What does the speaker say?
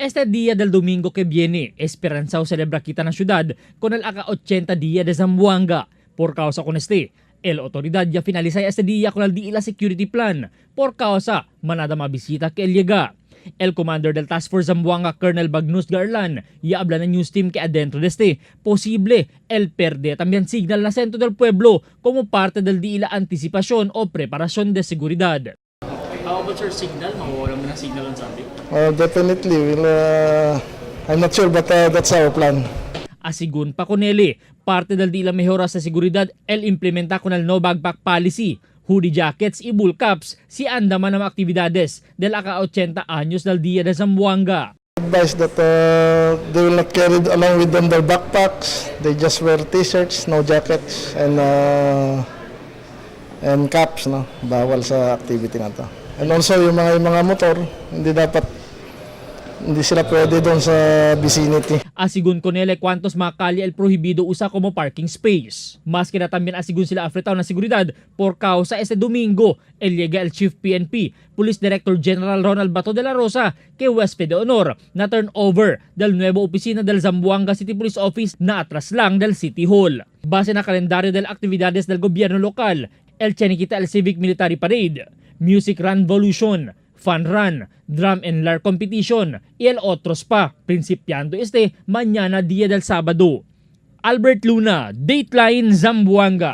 Este día del domingo que viene, esperanzado celebra kita na syudad con el aka-80 día de Zamboanga. Por causa con este, el autoridad ya finaliza este día con el DILA security plan. Por causa, manada mabisita que el llega. El commander del Task Force Zamboanga, Colonel Bagnus Garlan, ya habla ng news team que adentro de este, posible el perde también signal na centro del pueblo como parte del DILA anticipación o preparación de seguridad. How about your signal? Mawawala mo ng signal on Sunday? Definitely. I'm not sure, but that's our plan. Asigun pa con ele, parte del DILA mejora sa seguridad el implementa con el no backpack policy, hoodie jackets y bull caps si andaman ng actividades del aka-80 años del Dia de Zamboanga. Advice that they will not carry along with them their backpacks. They just wear t-shirts, no jackets, and caps, no? Bawal sa activity na to. And also yung mga motor, hindi sila pwede doon sa vicinity. Asigun con ele cuantos mga kalye el prohibido usa como parking space. Mas que también asigun sila afretado na seguridad por causa este domingo el llega el Chief PNP, Police Director General Ronald Bato de la Rosa, que huésped de honor na turnover del nuevo opisina del Zamboanga City Police Office na atras lang del City Hall. Base na kalendaryo del actividades del gobierno lokal, el Cheniquita el Civic Military Parade, Music Run Volution, Fun Run, Drum and Lyre Competition, y el otros pa, principiando este mañana Día del Sábado. Albert Luna, Dateline Zamboanga.